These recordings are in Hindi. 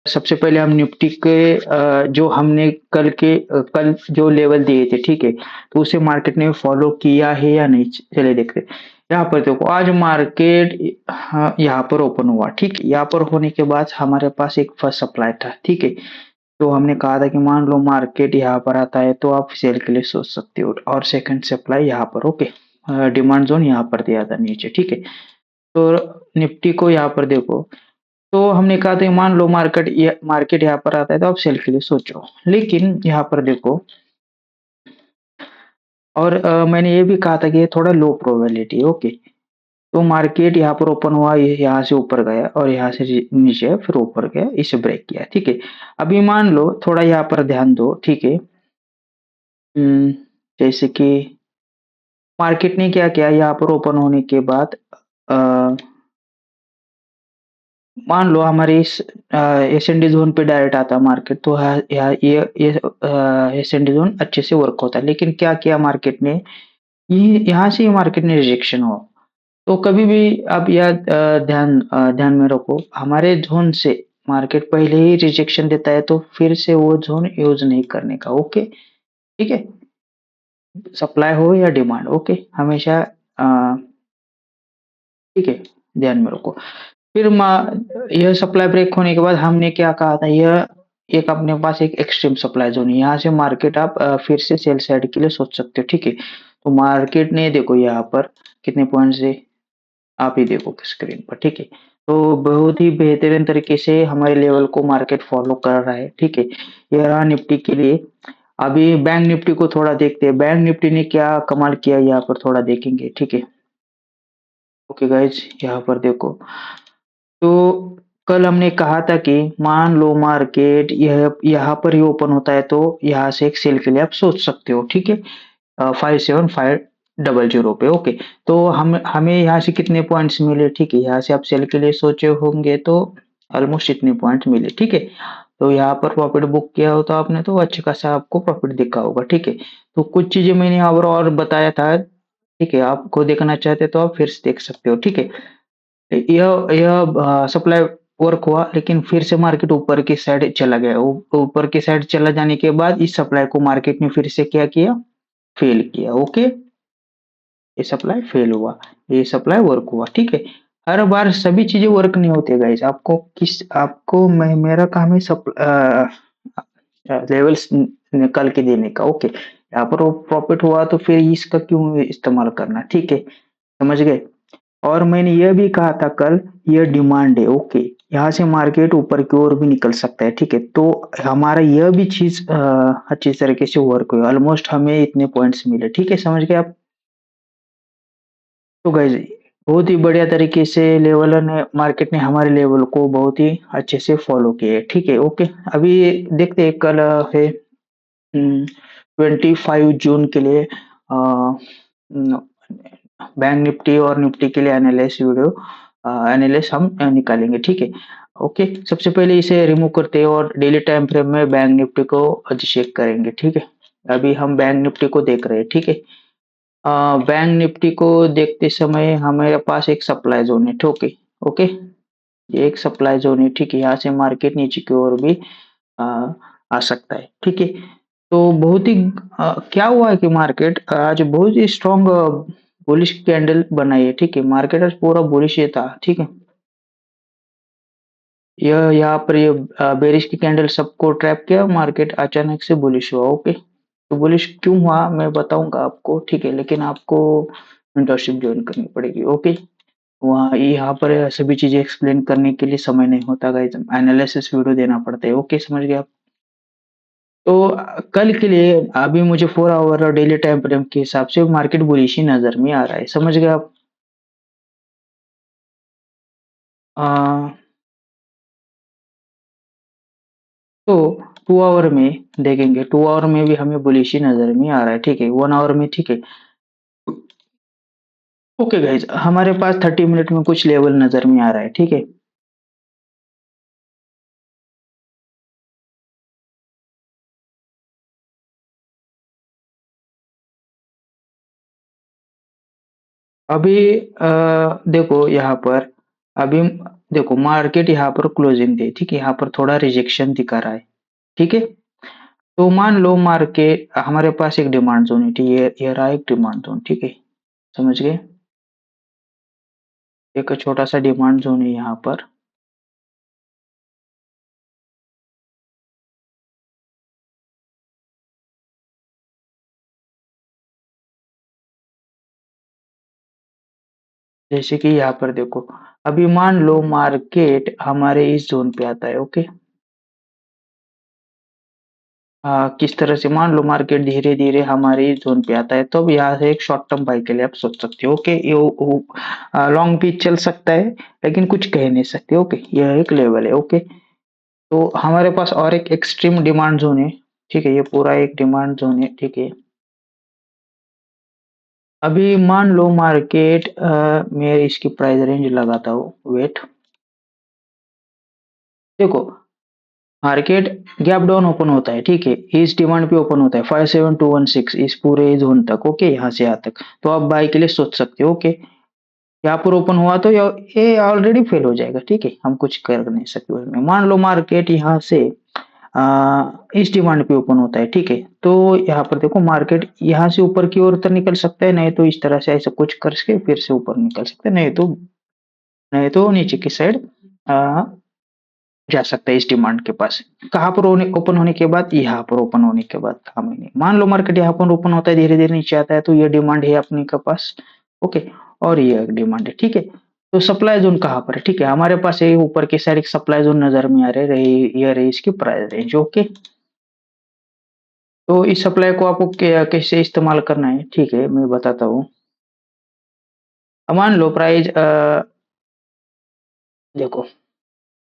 सबसे पहले हम निफ्टी के जो हमने कल जो लेवल दिए थे, ठीक है? तो उसे मार्केट ने फॉलो किया है या नहीं? चलिए देखते हैं। यहाँ पर देखो आज मार्केट हाँ, यहाँ पर ओपन हुआ, ठीक है? यहाँ पर होने के बाद हमारे पास एक फर्स्ट सप्लाई था, ठीक है? तो हमने कहा था कि मान लो मार्केट यहाँ पर आता है तो आप सेल के लिए सोच सकते हो और सेकंड सप्लाई यहाँ पर, ओके? डिमांड ज़ोन यहाँ पर दिया था नीचे, ठीक है? तो निफ्टी को यहाँ पर देखो, तो हमने कहा था मान लो मार्केट यहाँ पर आता है तो आप सेल के लिए सोचो। लेकिन यहाँ पर देखो और मैंने ये भी कहा था कि ये थोड़ा लो प्रोबेबिलिटी है, ओके? तो मार्केट यहाँ पर ओपन हुआ, ये यहाँ से ऊपर गया और यहाँ से नीचे फिर ऊपर गया, इसे ब्रेक किया, ठीक है? अभी मान लो थोड़ा यहाँ पर ध्यान दो, ठीक है? उम, जैसे कि मार्केट ने क्या किया यहाँ पर ओपन होने के बाद अ, मान लो हमारे इस एस-एन-डी ज़ोन पे डायरेक्ट आता मार्केट तो हाँ, यहाँ ये एस-एन-डी ज़ोन अच्छे से वर्क होता है। लेकिन क्या किया मार्केट ने, ये यहाँ से मार्केट ने रिजेक्शन हुआ। तो कभी भी आप ध्यान में रखो, हमारे ज़ोन से मार्केट पहले ही रिजेक्शन देता है तो फिर से वो ज़ोन यूज़ नहीं करने का, ओके? ठीक है? सप्लाई हो या डिमांड, ओके? हमेशा अ, ठीक है? ध्यान में रखो। फिर मा यह सप्लाई ब्रेक होने के बाद हमने क्या कहा था, यह एक अपने पास एक एक्सट्रीम सप्लाई ज़ोन है, यहाँ से मार्केट आप फिर से सेल साइड के लिए सोच सकते हो, ठीक है? तो मार्केट ने देखो यहाँ पर कितने पॉइंट से आप ही देखो स्क्रीन पर, ठीक है? तो बहुत ही बेहतरीन तरीके से हमारे लेवल को मार्केट फॉलो कर रहा है, ठीक है? ये रहा निफ्टी के लिए। अभी बैंक निफ्टी को थोड़ा देखते हैं, बैंक निफ्टी ने क्या कमाल किया यहाँ पर थोड़ा देखेंगे, ठीक है? ओके गाइज़, यहाँ पर देखो, तो कल हमने कहा था कि मान लो मार्केट यह यहाँ पर ही ओपन होता है तो यहाँ से एक सेल के लिए आप सोच सकते हो, ठीक है? 57500 पे, ओके? तो हम हमें यहाँ से कितने पॉइंट्स मिले, ठीक है? यहाँ से आप सेल के लिए सोचे होंगे तो ऑलमोस्ट इतने पॉइंट मिले, ठीक है? तो यहाँ पर प्रॉफिट बुक किया हो तो आपने तो अच्छे खासा आपको प्रॉफिट दिखा होगा, ठीक है? तो कुछ चीज़ें मैंने यहाँ पर और बताया था, ठीक है? आपको देखना चाहते तो आप फिर से देख सकते हो, ठीक है? यह सप्लाई वर्क हुआ लेकिन फिर से मार्केट ऊपर की साइड चला गया। ऊपर की साइड चला जाने के बाद इस सप्लाई को मार्केट ने फिर से क्या किया? फेल किया, ओके? ये सप्लाई फेल हुआ, ये सप्लाई वर्क हुआ, ठीक है? हर बार सभी चीज़ें वर्क नहीं होती है गाइस। आपको मैं मेरा काम है लेवल्स निकाल के देने का, ओके? यहाँ पर वो प्रॉफिट हुआ तो फिर इसका क्यों इस्तेमाल करना, ठीक है? समझ गए? और मैंने यह भी कहा था कल, यह डिमांड है, ओके? यहाँ से मार्केट ऊपर की ओर भी निकल सकता है, ठीक है? तो हमारा यह भी चीज़ अच्छी तरीके से वर्क हुई। ऑलमोस्ट हमें इतने पॉइंट्स मिले, ठीक है? समझ गए आप? तो गाइस बहुत ही बढ़िया तरीके से लेवल ने मार्केट ने हमारे लेवल को बहुत ही अच्छे से फॉलो किए, ठीक है? ओके? अभी देखते हैं कल है 25 जून के लिए न बैंक निफ्टी और निफ्टी के लिए एनालिसिस हम निकालेंगे, ठीक है? ओके, सबसे पहले इसे रिमूव करते हैं और डेली टाइम फ्रेम में बैंक निफ्टी को चेक करेंगे, ठीक है? अभी हम बैंक निफ्टी को देख रहे हैं, ठीक है? बैंक निफ्टी को देखते समय हमारे पास एक सप्लाई ज़ोन है, ओके? ओके, ये एक सप्लाई ज़ोन है, ठीक है? यहाँ से मार्केट नीचे की ओर भी अ, आ सकता है, ठीक है? तो बहुत ही क्या हुआ है कि मार्केट आज बहुत ही स्ट्रॉन्ग बुलिश कैंडल बनाई है, ठीक है? मार्केट आज पूरा बुलिश ही था, ठीक है? यह यहाँ पर ये बेरिश की कैंडल सबको ट्रैप किया, मार्केट अचानक से बुलिश हुआ, ओके? तो बुलिश क्यों हुआ मैं बताऊँगा आपको, ठीक है? लेकिन आपको मेंटरशिप जॉइन करनी पड़ेगी, ओके? वहाँ यहाँ पर सभी चीज़ें एक्सप्लेन करने के लिए समय नहीं होता गाइस, एनालिसिस वीडियो देना पड़ता है, ओके? समझ गए आप? तो कल के लिए अभी मुझे 4 आवर और डेली टाइम फ्रेम के हिसाब से मार्केट बुलिश ही नज़र में आ रहा है, समझ गए आप? अ, तो 2 आवर में देखेंगे, 2 आवर में भी हमें बुलिश ही नज़र में आ रहा है, ठीक है? 1 आवर में, ठीक है? ओके गाइस, हमारे पास 30 मिनट में कुछ लेवल नज़र में आ रहा है, ठीक है? अभी देखो यहाँ पर अभी देखो मार्केट यहाँ पर क्लोजिंग दे, ठीक है, यहाँ पर थोड़ा रिजेक्शन दिखा रहा है, ठीक है। तो मान लो मार्केट हमारे पास एक डिमांड जोन है, ठीक है, ये रहा एक डिमांड जोन, ठीक है, समझ गए। एक छोटा सा डिमांड जोन है यहाँ पर। जैसे कि यहाँ पर देखो, अभी मान लो मार्केट हमारे इस जोन पे आता है, ओके। किस तरह से मान लो मार्केट धीरे धीरे हमारे इस जोन पे आता है, तो अब यहाँ से एक शॉर्ट टर्म बाई के लिए आप सोच सकते हो, ओके। ये लॉन्ग भी चल सकता है, लेकिन कुछ कह नहीं सकते, ओके। यह एक लेवल है, ओके। तो हमारे पास और एक एक्सट्रीम डिमांड जोन है, ठीक है, ये पूरा एक डिमांड जोन है, ठीक है। अभी मान लो मार्केट मैं इसकी प्राइस रेंज लगाता हूँ, वेट। देखो मार्केट गैप डाउन ओपन होता है, ठीक है, इस डिमांड पे ओपन होता है 57216 इस पूरे जोन तक, ओके, यहाँ से यहाँ तक। तो आप बाय के लिए सोच सकते हो, ओके। यहाँ पर ओपन हुआ तो ये ऑलरेडी फेल हो जाएगा, ठीक है, हम कुछ कर नहीं सकते उसमें। मान लो मार्केट यहाँ से इस डिमांड पे ओपन होता है, ठीक है। तो यहाँ पर देखो मार्केट यहाँ से ऊपर की ओर तो निकल सकता है, नहीं तो इस तरह से ऐसा कुछ करके फिर से ऊपर निकल सकता है, नहीं तो नीचे की साइड जा सकता है इस डिमांड के पास। कहाँ पर ओपन होने के बाद, यहाँ पर ओपन होने के बाद काम ही नहीं। मान लो मार्केट यहाँ पर ओपन होता है, धीरे धीरे नीचे आता है, तो ये डिमांड है अपने के पास, ओके। और ये एक डिमांड है, ठीक है। तो सप्लाई जोन कहाँ पर है, ठीक है, हमारे पास ये ऊपर की साइड एक सप्लाई जोन नजर में आ ये रही इसकी प्राइस रेंज, ओके। तो इस सप्लाई को आपको कैसे इस्तेमाल करना है, ठीक है, मैं बताता हूँ। अब मान लो प्राइस देखो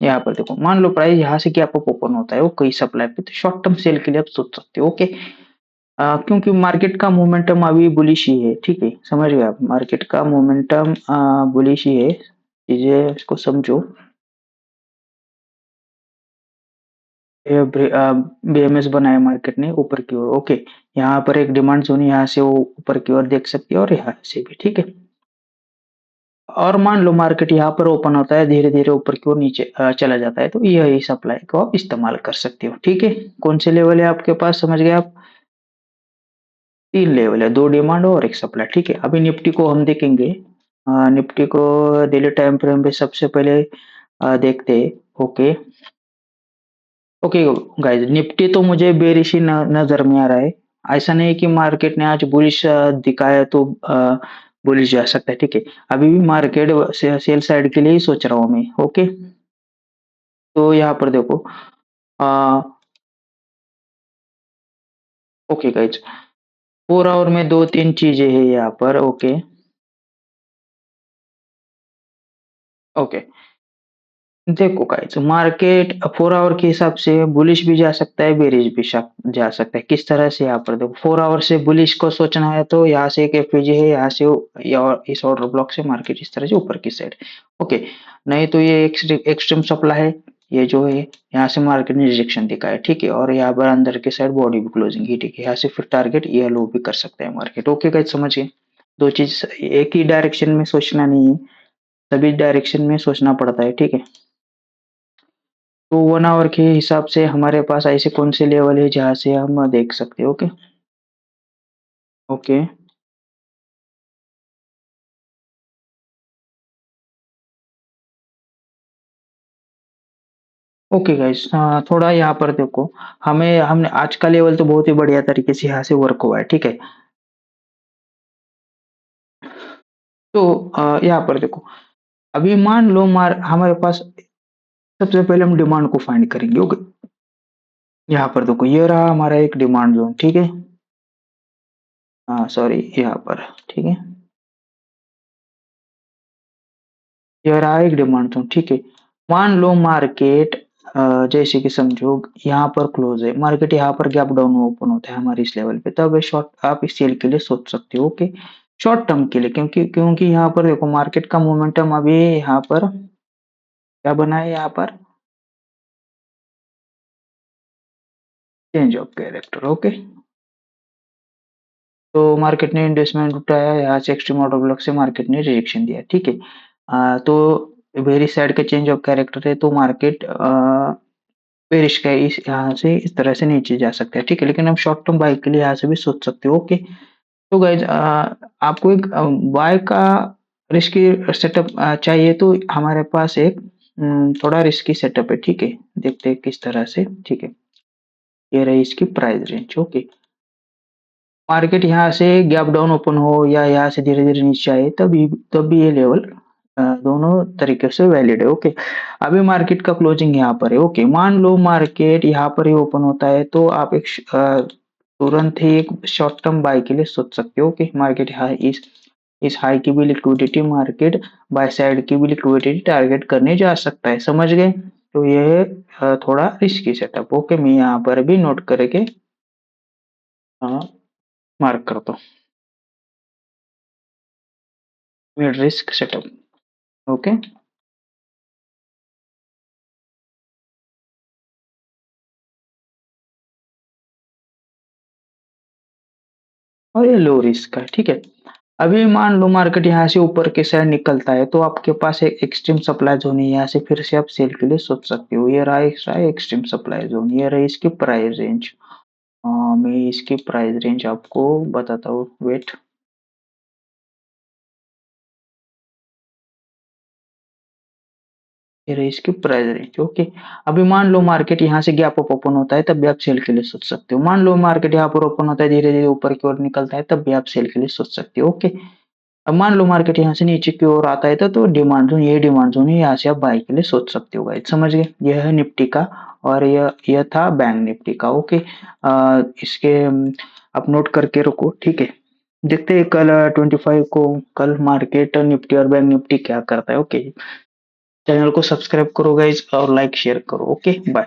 यहाँ पर देखो, मान लो प्राइस यहाँ से क्या आपको ओपन होता है वो कोई सप्लाई पे, तो शॉर्ट टर्म सेल के लिए आप सोच सकते हो, ओके। क्योंकि मार्केट का मोमेंटम अभी बुलिश ही है, ठीक है, समझ गए आप, मार्केट का मोमेंटम बुलिश ही है, चीजें इसको समझो। बीएमएस बनाया मार्केट ने ऊपर की ओर, ओके। यहाँ पर एक डिमांड जोन है, यहाँ से वो ऊपर की ओर देख सकते हो और यहाँ से भी, ठीक है। और मान लो मार्केट यहाँ पर ओपन होता है, धीरे धीरे ऊपर की ओर नीचे चला जाता है, तो यही सप्लाई को आप इस्तेमाल कर सकते हो, ठीक है। कौन से लेवल है आपके पास, समझ गए आप। तीन लेवल है, दो डिमांड और एक सप्लाई, ठीक है। अभी निफ्टी को हम देखेंगे। निफ्टी को डेली टाइम फ्रेम पे सबसे पहले देखते हैं, ओके। ओके गाइस, निफ्टी तो मुझे बेरिश ही नजर में आ रहा है। ऐसा नहीं है कि मार्केट ने आज बुलिश दिखाया तो बुलिश जा सकता है, ठीक है। अभी भी मार्केट सेल साइड के लिए ही सोच रहा हूँ मैं, ओके। तो यहाँ पर देखो, आ, ओके गाइज, 4 आवर में दो तीन चीजें हैं यहाँ पर, ओके। ओके देखो गाइस, मार्केट 4 आवर के हिसाब से बुलिश भी जा सकता है, बेरिश भी जा सकता है। किस तरह से, यहाँ पर देखो 4 आवर से बुलिश को सोचना है तो यहाँ से एक एफपीजी है, यहाँ से इस ऑर्डर ब्लॉक से मार्केट इस तरह से ऊपर की साइड, ओके। नहीं तो ये एक्सट्रीम सप्लाई है, ये जो है यहाँ से मार्केट ने रिजेक्शन दिखा है, ठीक है। और यहाँ पर अंदर के साइड बॉडी भी क्लोजिंग है, ठीक है। यहाँ से फिर टारगेट ये लो भी कर सकता है मार्केट, ओके गाइस, समझिए। दो चीज एक ही डायरेक्शन में सोचना नहीं है, सभी डायरेक्शन में सोचना पड़ता है, ठीक है। तो 1 आवर के हिसाब से हमारे पास ऐसे कौन से लेवल है जहाँ से हम देख सकते हैं, ओके। ओके ओके गाइस, थोड़ा यहाँ पर देखो, हमें हमने आज का लेवल तो बहुत ही बढ़िया तरीके से यहाँ से वर्क हुआ है, ठीक है। तो यहाँ पर देखो, अभी मान लो हमारे पास सबसे पहले हम डिमांड को फाइंड करेंगे, ओके। यहाँ पर देखो ये रहा हमारा एक डिमांड जोन, ठीक है। हाँ सॉरी, यहाँ पर, ठीक है, ये रहा एक डिमांड जोन, ठीक है। मान लो मार्केट जैसे कि समझो यहाँ पर क्लोज है मार्केट, यहाँ पर गैप डाउन ओपन होता है हमारे इस लेवल पे, तब शॉर्ट आप इस सेल के लिए सोच सकते हो, ओके। शॉर्ट टर्म के लिए, क्योंकि यहाँ पर देखो मार्केट का मोमेंटम अभी यहाँ पर क्या बना है, यहाँ पर चेंज ऑफ कैरेक्टर, ओके। तो मार्केट ने इन्वेस्टमेंट उठाया, यहाँ से एक्सट्रीम ऑर्डर ब्लॉक से मार्केट ने रिजेक्शन दिया, ठीक है। तो वेरी सैड का चेंज ऑफ कैरेक्टर है तो मार्केट बेरिश का है, इस यहाँ से इस तरह से नीचे जा सकता है, ठीक है। लेकिन हम शॉर्ट टर्म बाय के लिए यहाँ से भी सोच सकते हो, ओके। तो गाइज आपको एक बाय का रिस्की सेटअप चाहिए तो हमारे पास एक थोड़ा रिस्की सेटअप है, ठीक है। देखते हैं किस तरह से, ठीक है। ये रही इसकी प्राइस रेंज, ओके। मार्केट यहाँ से गैप डाउन ओपन हो या यहाँ से धीरे धीरे नीचे आए तब भी ये लेवल दोनों तरीके से वैलिड है, ओके। अभी मार्केट का क्लोजिंग यहाँ पर है, ओके। मान लो मार्केट यहाँ पर ही ओपन होता है तो आप एक तुरंत ही एक शॉर्ट टर्म बाय के लिए सोच सकते हो, ओके। मार्केट हाई इस हाई की भी लिक्विडिटी मार्केट बाय साइड की भी लिक्विडिटी टारगेट करने जा सकता है, समझ गए। तो ये थोड़ा रिस्की सेटअप, ओके। मैं यहाँ पर भी नोट करके मार्क करता हूँ, मिड रिस्क सेटअप, ओके। और ये लो रिस्क का है, ठीक है। अभी मान लो मार्केट यहाँ से ऊपर के साइड निकलता है तो आपके पास एक एक्सट्रीम सप्लाई जोन है, यहाँ से फिर से आप सेल के लिए सोच सकते हो। ये रहा एक्सट्रीम सप्लाई जोन, ये रही इसकी प्राइस रेंज। मैं इसकी प्राइस रेंज आपको बताता हूँ, वेट। ये रही इसकी प्राइस रेंज, ओके। अभी मान लो मार्केट यहाँ से गैप अप ओपन होता है तब भी आप सेल के लिए सोच सकते हो। मान लो मार्केट यहाँ पर ओपन होता है धीरे धीरे ऊपर की ओर निकलता है तब भी आप सेल के लिए सोच सकते हो, ओके। अब मान लो मार्केट यहाँ से नीचे की ओर आता है तो डिमांड जोन, ये डिमांड जोन है, यहाँ से आप बाय के लिए सोच सकते हो गाइस, समझ गए। यह है निफ्टी का और यह था बैंक निफ्टी का, ओके। इसके आप नोट करके रखो, ठीक है। देखते हैं कल 25 को कल मार्केट निफ्टी और बैंक निफ्टी क्या करता है, ओके। चैनल को सब्सक्राइब करो गाइस और लाइक शेयर करो, ओके। बाय।